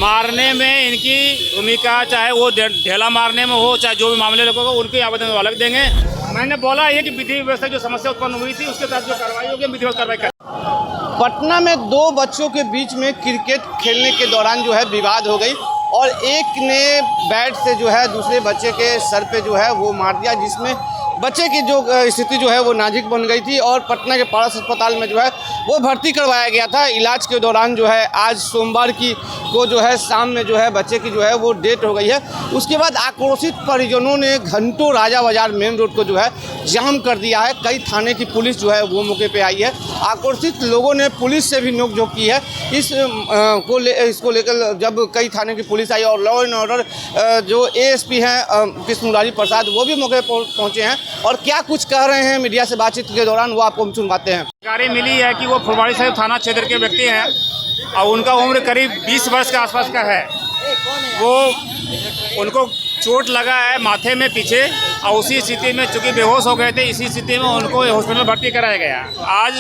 मारने में इनकी भूमिका, चाहे वो ढेला मारने में हो, चाहे जो भी मामले होगा उनके आवेदन अलग देंगे। मैंने बोला ये कि विधि व्यवस्था जो समस्या उत्पन्न हुई थी उसके तहत जो कार्रवाई होगी विधिवत कार्रवाई कर। पटना में दो बच्चों के बीच में क्रिकेट खेलने के दौरान जो है विवाद हो गई और एक ने बैट से जो है दूसरे बच्चे के सर पे जो है वो मार दिया, जिसमें बच्चे की जो स्थिति जो है वो नाजुक बन गई थी और पटना के पारस अस्पताल में जो है वो भर्ती करवाया गया था। इलाज के दौरान जो है आज सोमवार को जो है शाम में जो है बच्चे की जो है वो डेथ हो गई है। उसके बाद आक्रोशित परिजनों ने घंटों राजा बाजार मेन रोड को जो है जाम कर दिया है। कई थाने की पुलिस जो है वो मौके पे आई है। आक्रोशित लोगों ने पुलिस से भी नोकझोंक की है। इसको लेकर जब कई थाने की पुलिस आई और लॉ एंड ऑर्डर जो एएसपी हैं कृष्ण मुरारी प्रसाद वो भी मौके पर पहुँचे हैं और क्या कुछ कह रहे हैं मीडिया से बातचीत के दौरान वो आपको हम सुनवाते हैं। जानकारी मिली है कि वो फुलवाड़ी साहिब थाना क्षेत्र के व्यक्ति हैं और उनका उम्र करीब 20 वर्ष के आसपास का है। वो उनको चोट लगा है माथे में पीछे और उसी स्थिति में चूँकि बेहोश हो गए थे, इसी स्थिति में उनको हॉस्पिटल में भर्ती कराया गया। आज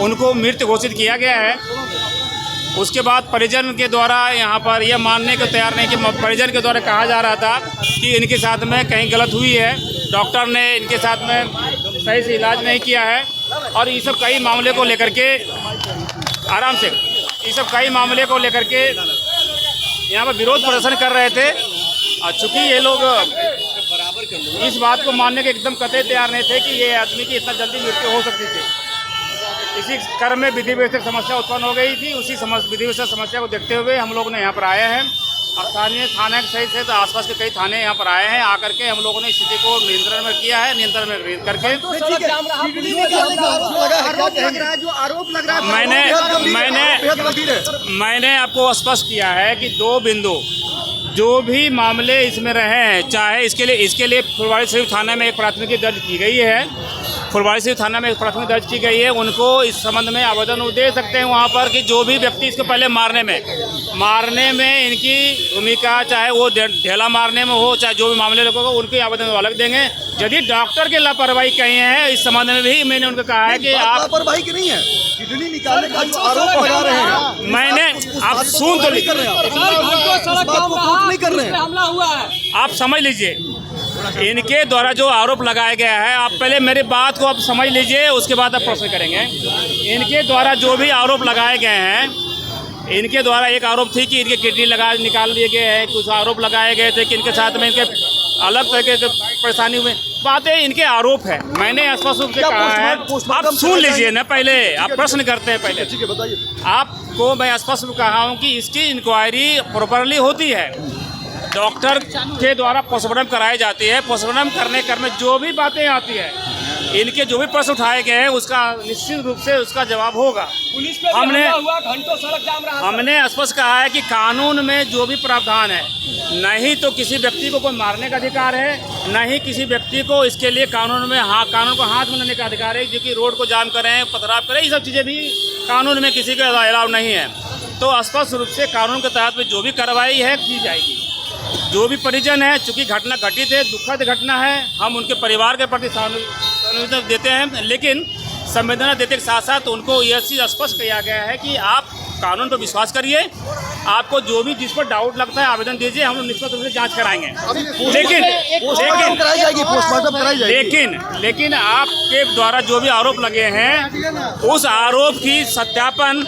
उनको मृत घोषित किया गया है। उसके बाद परिजन के द्वारा यहाँ पर यह मानने को तैयार नहीं कि परिजन के द्वारा कहा जा रहा था कि इनके साथ में कहीं गलत हुई है, डॉक्टर ने इनके साथ में सही से इलाज नहीं किया है और ये सब कई मामले को लेकर के आराम से ये सब कई मामले को लेकर के यहाँ पर विरोध प्रदर्शन कर रहे थे। और चूँकि ये लोग इस बात को मानने के एकदम कतई तैयार नहीं थे कि ये आदमी की इतना जल्दी मृत्यु हो सकती थी। इसी क्रम में विधि व्यवस्था समस्या उत्पन्न हो गई थी। उसी विधि व्यवस्था समस्या को देखते हुए हम लोग ने यहाँ पर आए हैं और स्थानीय थाने सहित सहित आसपास के कई थाने यहाँ पर आए हैं। आकर के हम लोगों ने स्थिति को नियंत्रण में किया है। नियंत्रण में करके मैंने आपको स्पष्ट किया है कि दो बिंदु जो भी मामले इसमें रहे हैं, चाहे इसके लिए फुलवाड़ी शरीफ थाना में एक प्राथमिकी दर्ज की गई है। फुलवाड़ी शरीफ थाना में एक प्राथमिकी दर्ज की गई है। उनको इस संबंध में आवेदन वो दे सकते हैं वहाँ पर कि जो भी व्यक्ति इसको पहले मारने में इनकी भूमिका, चाहे वो ढेला मारने में हो, चाहे जो भी मामले होगा उनके आवेदन अलग देंगे। यदि डॉक्टर की लापरवाही कही है इस संबंध में भी मैंने उनको कहा है कि आप लापरवाही की नहीं है, किडनी निकालने का जो आरोप लगा रहे हैं मैंने आप सुन तो लीजिए, हमला हुआ है, आप समझ लीजिए। इनके द्वारा जो आरोप लगाया गया है, आप पहले मेरी बात को आप समझ लीजिए, उसके बाद आप प्रश्न करेंगे। इनके द्वारा जो भी आरोप लगाए गए हैं, इनके द्वारा एक आरोप थी कि इनके किडनी निकाल दिए गए हैं। कुछ आरोप लगाए गए थे कि इनके साथ में इनके अलग तरीके से परेशानी हुई। बातें इनके आरोप है। मैंने स्पष्ट रूप से कहा है, आप सुन लीजिए ना, पहले आप प्रश्न करते हैं। पहले ठीक है, बताइए। आपको मैं स्पष्ट रूप कहा हूँ कि इसकी इंक्वायरी प्रॉपरली होती है, डॉक्टर के द्वारा पोस्टमार्टम कराई जाती है। पोस्टमार्टम करने में जो भी बातें आती है, इनके जो भी प्रश्न उठाए गए हैं उसका निश्चित रूप से उसका जवाब होगा। पुलिस पे हमने घंटों सड़क जाम रहा। हमने स्पष्ट कहा है कि कानून में जो भी प्रावधान है, नहीं तो किसी व्यक्ति को कोई मारने का अधिकार है, न ही किसी व्यक्ति को इसके लिए कानून को हाथ में लेने का अधिकार है, जो कि रोड को जाम करें, पथराव करें, ये सब चीज़ें भी कानून में किसी का अलाउ नहीं है। तो स्पष्ट रूप से कानून के तहत में जो भी कार्रवाई है की जाएगी। जो भी परिजन है, चूँकि घटना घटित है, दुखद घटना है, हम उनके परिवार के प्रति संवेदना देते हैं, लेकिन संवेदना देते के साथ साथ उनको यह चीज़ स्पष्ट किया गया है कि आप कानून पर विश्वास करिए। आपको जो भी जिस पर डाउट लगता है आवेदन दीजिए, हम लोग निष्पक्ष रूप से जांच कराएंगे। लेकिन आपके द्वारा जो भी आरोप लगे हैं, उस आरोप की सत्यापन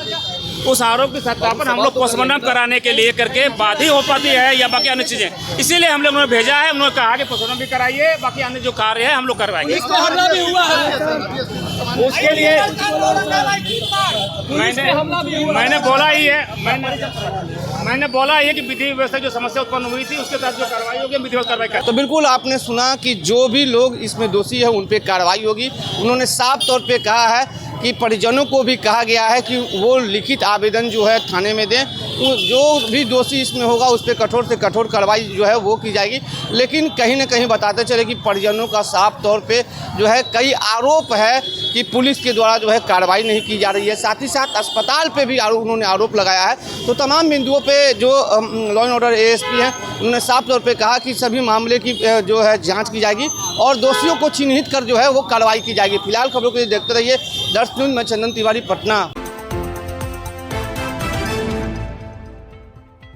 हम लोग पोस्टमार्टम कराने के लिए करके बात ही हो पाती है या बाकी अन्य चीज़ें। इसीलिए हम लोग ने भेजा है। उन्होंने कहा कि पोस्टमार्टम भी कराइए, बाकी अन्य जो कार्य है हम लोग करवाएंगे। हमला भी हुआ है, उसके लिए मैंने बोला ही है, मैंने बोला है कि विधि व्यवस्था जो समस्या उत्पन्न हुई थी उसके तहत जो कार्रवाई होगी विधिवत कार्रवाई कर। तो बिल्कुल आपने सुना कि जो भी लोग इसमें दोषी है उन पे कार्रवाई होगी। उन्होंने साफ तौर पे कहा है कि परिजनों को भी कहा गया है कि वो लिखित आवेदन जो है थाने में दें। जो भी दोषी इसमें होगा उस पर कठोर से कठोर कार्रवाई जो है वो की जाएगी। लेकिन कहीं ना कहीं बताते चले कि परिजनों का साफ तौर पे जो है कई आरोप है कि पुलिस के द्वारा जो है कार्रवाई नहीं की जा रही है। साथ ही साथ अस्पताल पे भी उन्होंने आरोप लगाया है। तो तमाम बिंदुओं पे जो लॉ एंड ऑर्डर एएसपी हैं उन्होंने साफ तौर पे कहा कि सभी मामले की जो है जांच की जाएगी और दोषियों को चिन्हित कर जो है वो कार्रवाई की जाएगी। फिलहाल खबरों को देखते रहिए दर्श न्यूज़ में चंदन तिवारी, पटना।